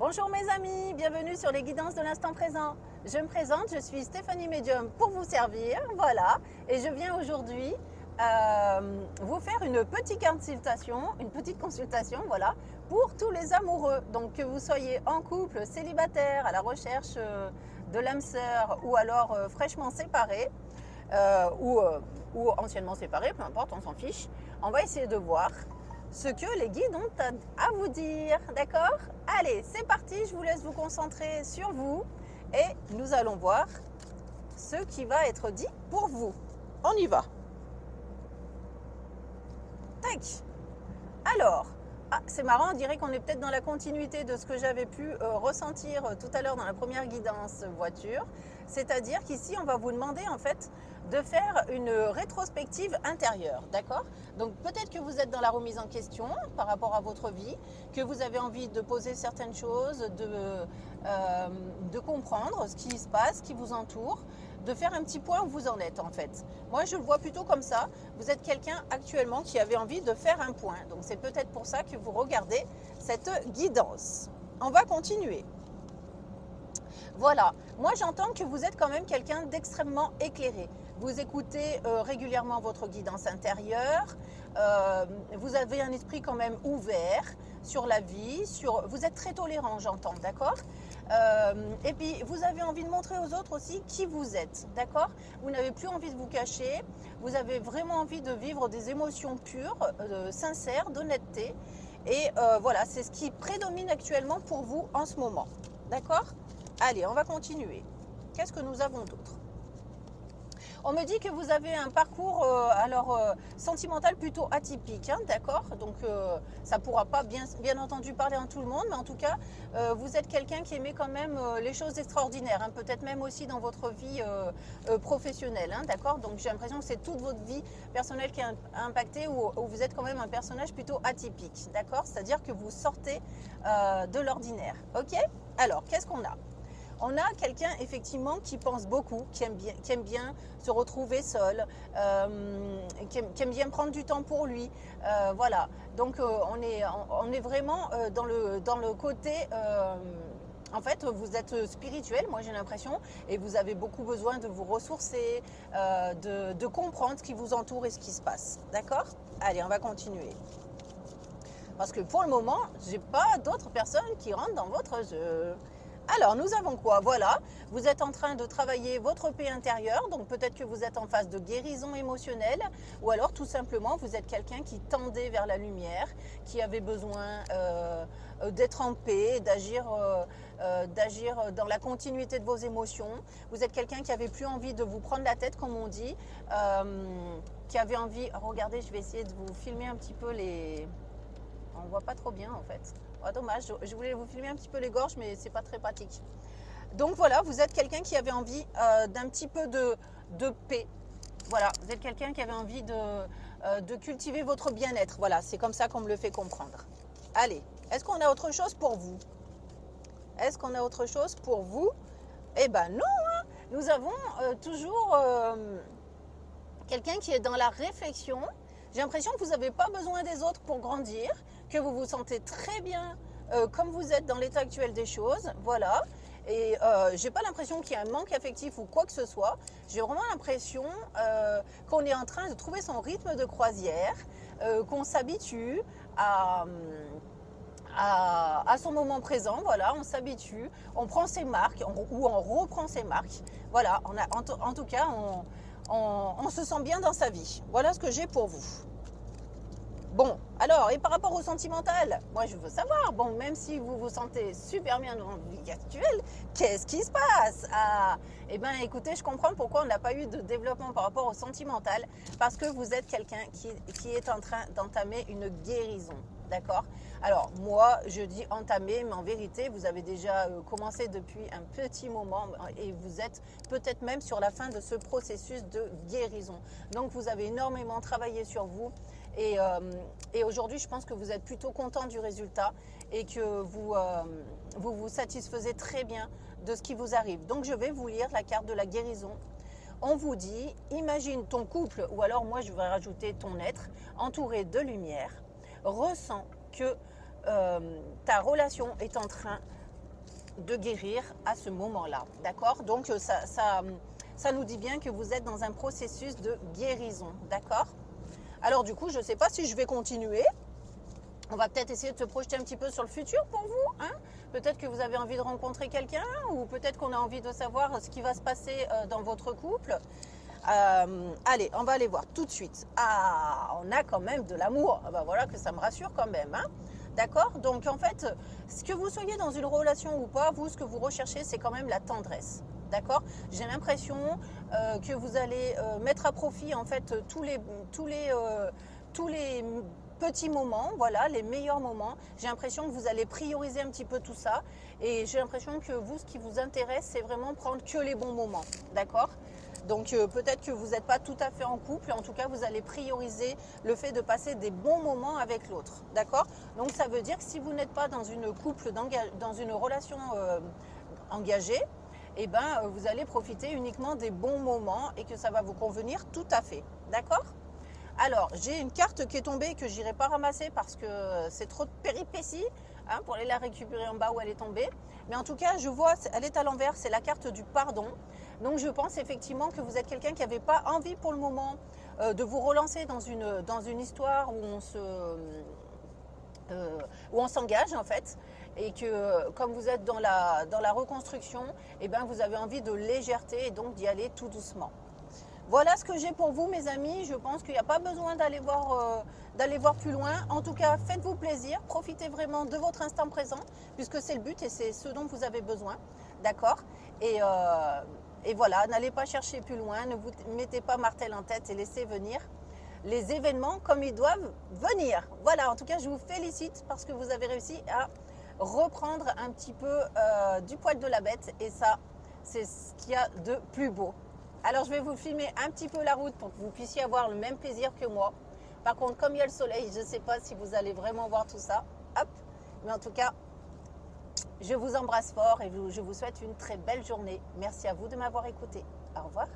Bonjour mes amis, bienvenue sur les guidances de l'instant présent. Je me présente, je suis Stéphanie Medium pour vous servir, voilà. Et je viens aujourd'hui vous faire une petite consultation, voilà, pour tous les amoureux. Donc que vous soyez en couple, célibataire, à la recherche de l'âme sœur ou alors fraîchement séparés ou anciennement séparés, peu importe, on s'en fiche. On va essayer de voir ce que les guides ont à vous dire, d'accord? Allez, c'est parti, je vous laisse vous concentrer sur vous et nous allons voir ce qui va être dit pour vous. On y va. Tac. Alors, c'est marrant, on dirait qu'on est peut-être dans la continuité de ce que j'avais pu ressentir tout à l'heure dans la première guidance voiture. C'est-à-dire qu'ici, on va vous demander en fait de faire une rétrospective intérieure, d'accord? Donc peut-être que vous êtes dans la remise en question par rapport à votre vie, que vous avez envie de poser certaines choses, de comprendre ce qui se passe, ce qui vous entoure, de faire un petit point où vous en êtes en fait. Moi je le vois plutôt comme ça, vous êtes quelqu'un actuellement qui avait envie de faire un point, donc c'est peut-être pour ça que vous regardez cette guidance. On va continuer. Voilà, moi j'entends que vous êtes quand même quelqu'un d'extrêmement éclairé. Vous écoutez régulièrement votre guidance intérieure, vous avez un esprit quand même ouvert sur la vie, vous êtes très tolérant, j'entends, d'accord? Et puis vous avez envie de montrer aux autres aussi qui vous êtes, d'accord? Vous n'avez plus envie de vous cacher, vous avez vraiment envie de vivre des émotions pures, sincères, d'honnêteté. Et voilà, c'est ce qui prédomine actuellement pour vous en ce moment, d'accord? Allez, on va continuer. Qu'est-ce que nous avons d'autre? On me dit que vous avez un parcours sentimental plutôt atypique, hein, d'accord? Donc ça ne pourra pas bien entendu parler en tout le monde, mais en tout cas, vous êtes quelqu'un qui aimait quand même les choses extraordinaires, hein, peut-être même aussi dans votre vie professionnelle, hein, d'accord? Donc j'ai l'impression que c'est toute votre vie personnelle qui est impactée ou vous êtes quand même un personnage plutôt atypique, d'accord? C'est-à-dire que vous sortez de l'ordinaire, ok? Alors, qu'est-ce qu'on a? On a quelqu'un effectivement qui pense beaucoup, qui aime bien se retrouver seul, qui aime bien prendre du temps pour lui. Voilà. Donc on est vraiment dans le côté. En fait, vous êtes spirituel, moi j'ai l'impression, et vous avez beaucoup besoin de vous ressourcer, de comprendre ce qui vous entoure et ce qui se passe. D'accord? Allez, on va continuer. Parce que pour le moment, j'ai pas d'autres personnes qui rentrent dans votre jeu. Alors, nous avons quoi? Voilà, vous êtes en train de travailler votre paix intérieure, donc peut-être que vous êtes en phase de guérison émotionnelle, ou alors tout simplement, vous êtes quelqu'un qui tendait vers la lumière, qui avait besoin d'être en paix, d'agir dans la continuité de vos émotions. Vous êtes quelqu'un qui avait plus envie de vous prendre la tête, comme on dit, qui avait envie... Regardez, je vais essayer de vous filmer un petit peu les... On ne voit pas trop bien en fait. Oh, dommage, je voulais vous filmer un petit peu les gorges, mais c'est pas très pratique. Donc voilà, vous êtes quelqu'un qui avait envie d'un petit peu de paix. Voilà, vous êtes quelqu'un qui avait envie de cultiver votre bien-être. Voilà, c'est comme ça qu'on me le fait comprendre. Allez, est-ce qu'on a autre chose pour vous? Est-ce qu'on a autre chose pour vous? Eh ben non, hein. Nous avons toujours quelqu'un qui est dans la réflexion. J'ai l'impression que vous n'avez pas besoin des autres pour grandir, que vous vous sentez très bien comme vous êtes dans l'état actuel des choses, voilà. Et j'ai pas l'impression qu'il y a un manque affectif ou quoi que ce soit. J'ai vraiment l'impression qu'on est en train de trouver son rythme de croisière, qu'on s'habitue à son moment présent, voilà, on s'habitue, on prend ses marques ou on reprend ses marques. Voilà, en tout cas, on se sent bien dans sa vie. Voilà ce que j'ai pour vous. Bon, alors, et par rapport au sentimental, moi je veux savoir, bon, même si vous vous sentez super bien dans votre vie actuelle, qu'est-ce qui se passe? Eh bien, écoutez, je comprends pourquoi on n'a pas eu de développement par rapport au sentimental, parce que vous êtes quelqu'un qui est en train d'entamer une guérison, d'accord? Alors, moi, je dis entamer, mais en vérité, vous avez déjà commencé depuis un petit moment et vous êtes peut-être même sur la fin de ce processus de guérison. Donc, vous avez énormément travaillé sur vous. Et aujourd'hui, je pense que vous êtes plutôt content du résultat et que vous satisfaisez très bien de ce qui vous arrive. Donc, je vais vous lire la carte de la guérison. On vous dit, imagine ton couple, ou alors moi je vais rajouter ton être, entouré de lumière. Ressens que ta relation est en train de guérir à ce moment-là. D'accord? Donc ça nous dit bien que vous êtes dans un processus de guérison. D'accord? Alors du coup, je ne sais pas si je vais continuer. On va peut-être essayer de se projeter un petit peu sur le futur pour vous. Hein. Peut-être que vous avez envie de rencontrer quelqu'un ou peut-être qu'on a envie de savoir ce qui va se passer dans votre couple. Allez, on va aller voir tout de suite. Ah, on a quand même de l'amour. Ah ben voilà que ça me rassure quand même. Hein. D'accord? Donc en fait, ce que vous soyez dans une relation ou pas, vous, ce que vous recherchez, c'est quand même la tendresse. D'accord? J'ai l'impression que vous allez mettre à profit en fait tous les petits moments, voilà, les meilleurs moments. J'ai l'impression que vous allez prioriser un petit peu tout ça. Et j'ai l'impression que vous, ce qui vous intéresse, c'est vraiment prendre que les bons moments. D'accord? Donc peut-être que vous n'êtes pas tout à fait en couple, en tout cas vous allez prioriser le fait de passer des bons moments avec l'autre, d'accord? Donc ça veut dire que si vous n'êtes pas dans une dans une relation engagée, eh ben, vous allez profiter uniquement des bons moments et que ça va vous convenir tout à fait, d'accord? Alors j'ai une carte qui est tombée que j'irai pas ramasser parce que c'est trop de péripéties hein, pour aller la récupérer en bas où elle est tombée. Mais en tout cas, je vois, elle est à l'envers, c'est la carte du pardon. Donc je pense effectivement que vous êtes quelqu'un qui n'avait pas envie pour le moment de vous relancer dans une histoire où on s'engage en fait. Et que comme vous êtes dans la reconstruction, eh ben, vous avez envie de légèreté et donc d'y aller tout doucement. Voilà ce que j'ai pour vous mes amis, je pense qu'il n'y a pas besoin d'aller voir plus loin. En tout cas, faites-vous plaisir, profitez vraiment de votre instant présent, puisque c'est le but et c'est ce dont vous avez besoin, d'accord? Et voilà, n'allez pas chercher plus loin, ne vous mettez pas martel en tête et laissez venir les événements comme ils doivent venir. Voilà, en tout cas, je vous félicite parce que vous avez réussi à reprendre un petit peu du poil de la bête et ça, c'est ce qu'il y a de plus beau. Alors, je vais vous filmer un petit peu la route pour que vous puissiez avoir le même plaisir que moi. Par contre, comme il y a le soleil, je ne sais pas si vous allez vraiment voir tout ça. Hop. Mais en tout cas, je vous embrasse fort et je vous souhaite une très belle journée. Merci à vous de m'avoir écouté. Au revoir.